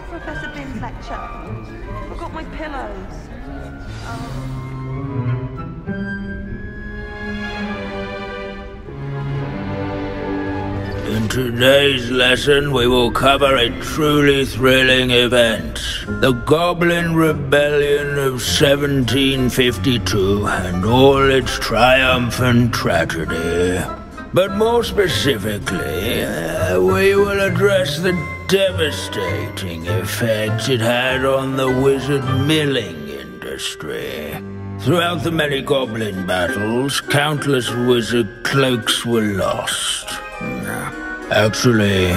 for Professor Bin's lecture? Forgot my pillows. In today's lesson, we will cover a truly thrilling event. The Goblin Rebellion of 1752 and all its triumphant tragedy. But more specifically, we will address the devastating effect it had on the wizard milling industry. Throughout the many goblin battles, countless wizard cloaks were lost. Actually,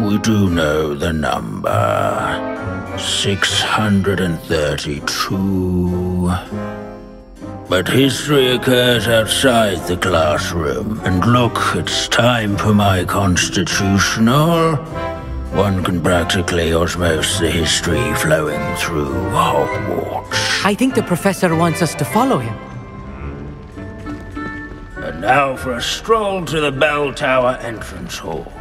we do know the number. 632. But history occurs outside the classroom, and look, it's time for my constitutional. One can practically osmose the history flowing through Hogwarts. I think the professor wants us to follow him. And now for a stroll to the bell tower entrance hall.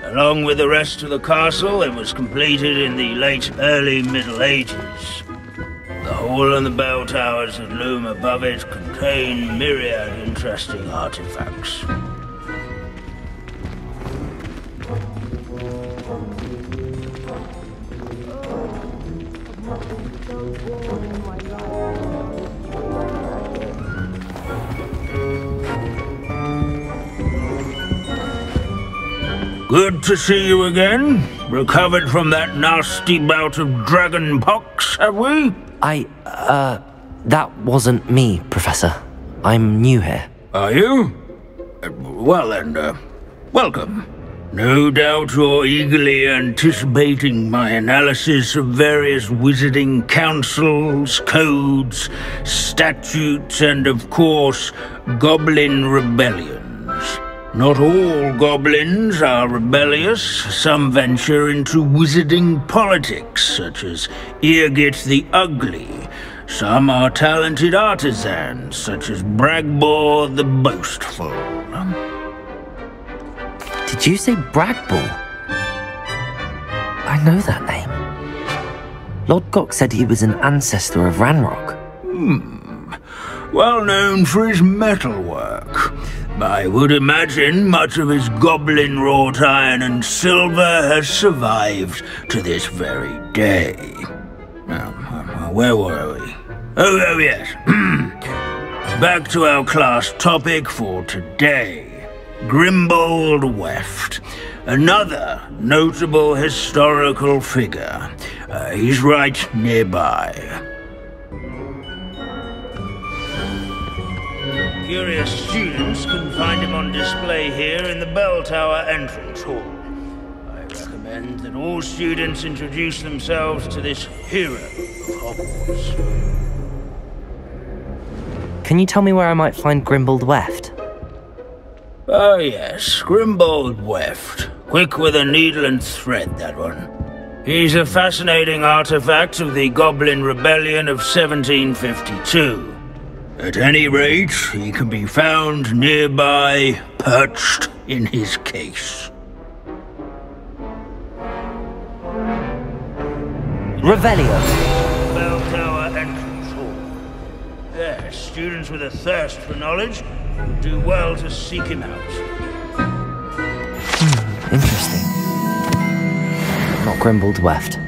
Along with the rest of the castle, it was completed in the late early Middle Ages. The hall and the bell towers that loom above it contain myriad interesting artifacts. Good to see you again. Recovered from that nasty bout of dragon pox, have we? That wasn't me, Professor. I'm new here. Are you? Well then, welcome. No doubt you're eagerly anticipating my analysis of various wizarding councils, codes, statutes, and of course, goblin rebellions. Not all goblins are rebellious. Some venture into wizarding politics, such as Eargit the Ugly. Some are talented artisans, such as Bragbor the Boastful. Did you say Bragbor? I know that name. Lord Gok said he was an ancestor of Ranrock. Well known for his metalwork. I would imagine much of his goblin-wrought iron and silver has survived to this very day. Where were we? Oh yes. Back to our class topic for today. Grimbold Weft. Another notable historical figure. He's right nearby. Curious students can find him on display here in the bell tower entrance hall. I recommend that all students introduce themselves to this hero of Hogwarts. Can you tell me where I might find Grimbold Weft? Oh yes, Grimbold Weft. Quick with a needle and thread, that one. He's a fascinating artifact of the Goblin Rebellion of 1752. At any rate, he can be found nearby, perched in his case. Revelio. Bell Tower entrance hall. There, students with a thirst for knowledge would do well to seek him out. Interesting. Not Grimbold Weft.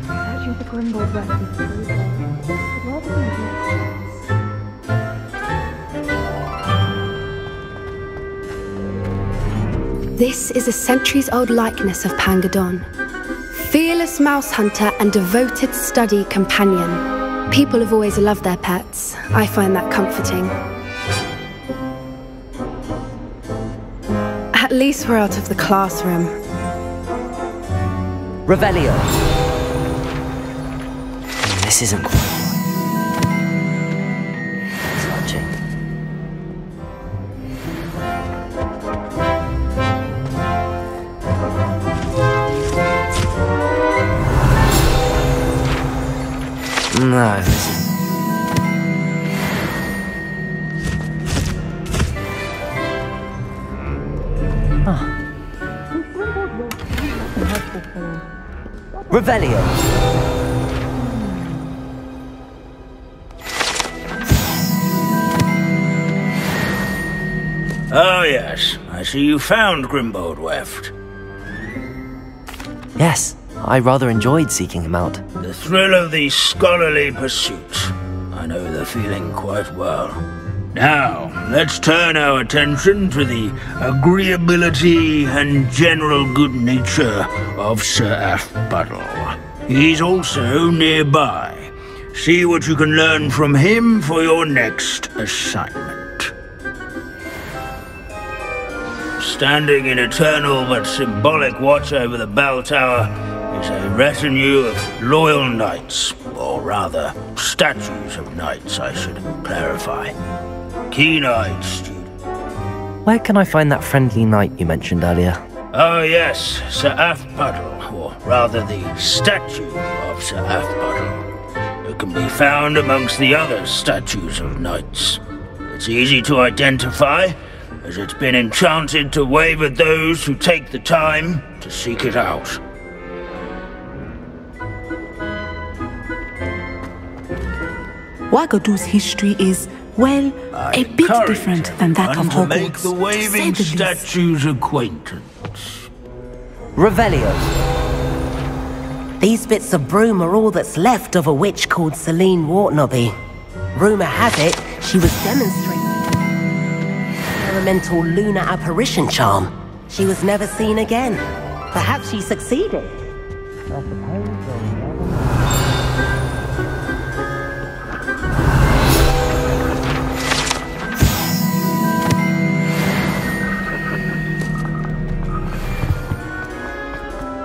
Searching for Grimbold Weft. This is a centuries-old likeness of Pangadon. Fearless mouse hunter and devoted study companion. People have always loved their pets. I find that comforting. At least we're out of the classroom. Revelio. This isn't quite right. Touching. No, this is... Revelio. Oh yes, I see you found Grimbold Weft. Yes, I rather enjoyed seeking him out. The thrill of the scholarly pursuit. I know the feeling quite well. Now, let's turn our attention to the agreeability and general good nature of Sir Aphbuttle. He's also nearby. See what you can learn from him for your next assignment. Standing in eternal but symbolic watch over the bell tower is a retinue of loyal knights, or rather, statues of knights, I should clarify. Keen-eyed student. Where can I find that friendly knight you mentioned earlier? Oh yes, Sir Aphbuttle, or rather the statue of Sir Aphbuttle. It can be found amongst the other statues of knights. It's easy to identify, as it's been enchanted to wave at those who take the time to seek it out. Wagadu's history is, well, a bit different than that of Hogwarts. To make the waving statue's acquaintance. Revelio. These bits of broom are all that's left of a witch called Celine Wartnobby. Rumour has it she was demonstrating experimental lunar apparition charm. She was never seen again. Perhaps she succeeded. I suppose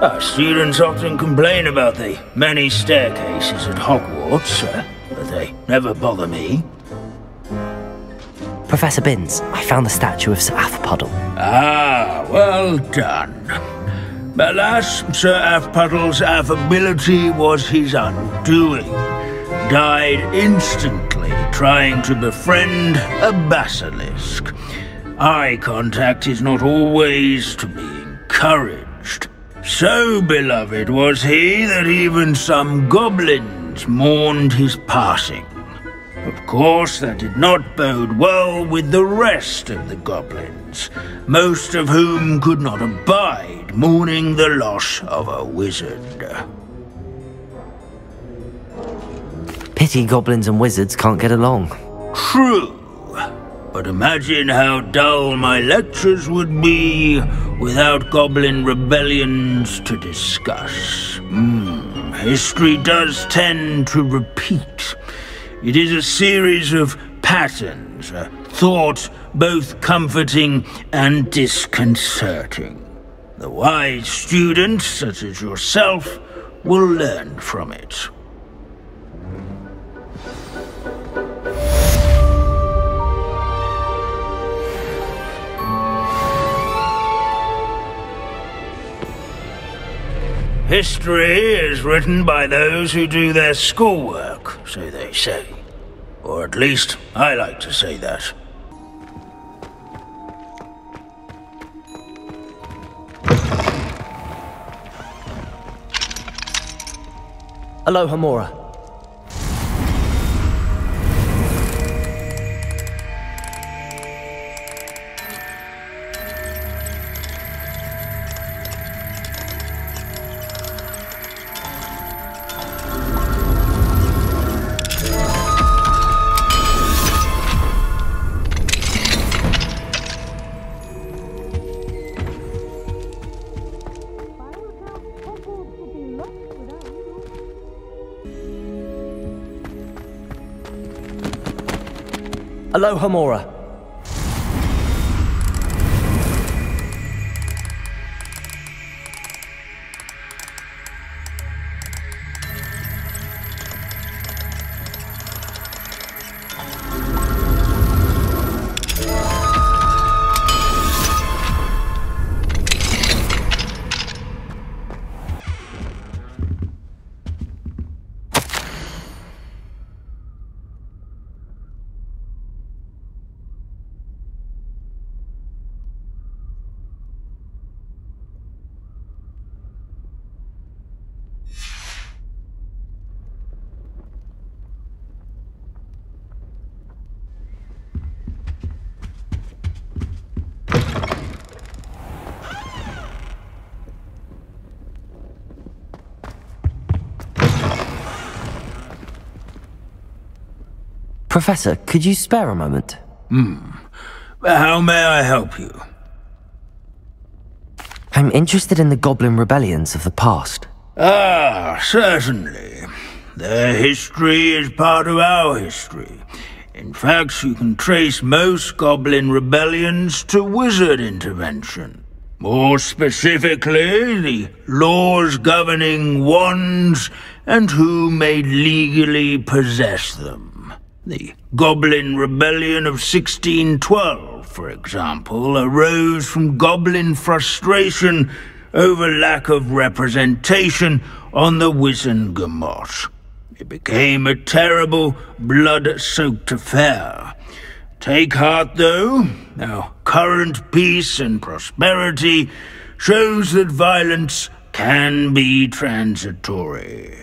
Our students often complain about the many staircases at Hogwarts, but they never bother me. Professor Binns, I found the statue of Sir Aphbuttle. Ah, well done. Alas, Sir Aphbuttle's affability was his undoing. Died instantly trying to befriend a basilisk. Eye contact is not always to be encouraged. So beloved was he that even some goblins mourned his passing. Of course, that did not bode well with the rest of the goblins, most of whom could not abide mourning the loss of a wizard. Pity goblins and wizards can't get along. True. But imagine how dull my lectures would be without goblin rebellions to discuss. History does tend to repeat. It is a series of patterns, a thought both comforting and disconcerting. The wise student, such as yourself, will learn from it. History is written by those who do their schoolwork, so they say. Or at least, I like to say that. Aloha Mora. Aloha Mora. Professor, could you spare a moment? How may I help you? I'm interested in the Goblin rebellions of the past. Ah, certainly. Their history is part of our history. In fact, you can trace most Goblin rebellions to wizard intervention. More specifically, the laws governing wands and who may legally possess them. The Goblin Rebellion of 1612, for example, arose from Goblin frustration over lack of representation on the Wizengamot. It became a terrible, blood-soaked affair. Take heart, though. Our current peace and prosperity shows that violence can be transitory.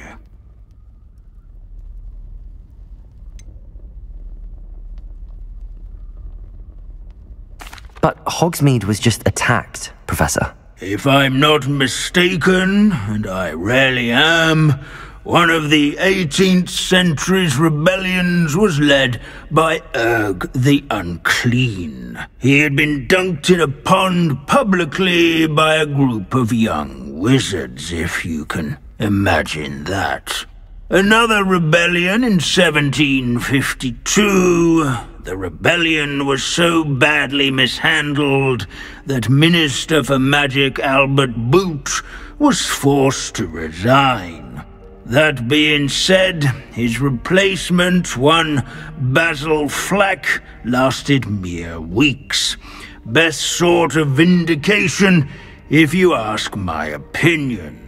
But Hogsmeade was just attacked, Professor. If I'm not mistaken, and I rarely am, one of the 18th century's rebellions was led by Urg the Unclean. He had been dunked in a pond publicly by a group of young wizards, if you can imagine that. Another rebellion in 1752. The rebellion was so badly mishandled that Minister for Magic Albert Boot was forced to resign. That being said, his replacement, one Basil Flack, lasted mere weeks. Best sort of vindication, if you ask my opinion.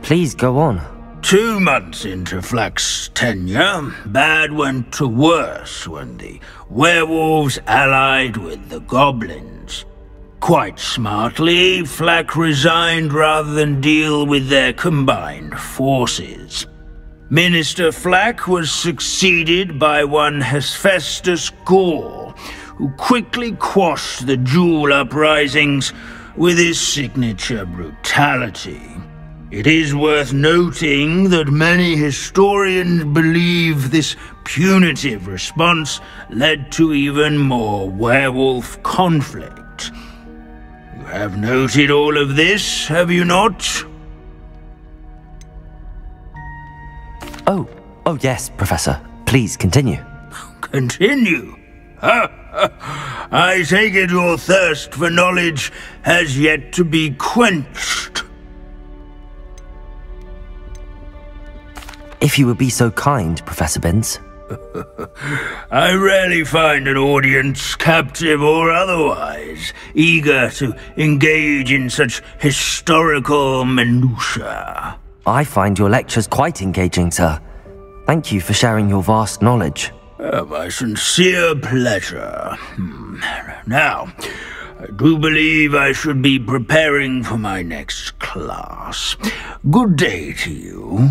Please go on. 2 months into Flack's tenure, bad went to worse when the werewolves allied with the goblins. Quite smartly, Flack resigned rather than deal with their combined forces. Minister Flack was succeeded by one Hephaestus Gore, who quickly quashed the Jewel uprisings with his signature brutality. It is worth noting that many historians believe this punitive response led to even more werewolf conflict. You have noted all of this, have you not? Oh yes, Professor. Please continue. Continue? I take it your thirst for knowledge has yet to be quenched. If you would be so kind, Professor Binns. I rarely find an audience, captive or otherwise, eager to engage in such historical minutiae. I find your lectures quite engaging, sir. Thank you for sharing your vast knowledge. My sincere pleasure. Now, I do believe I should be preparing for my next class. Good day to you.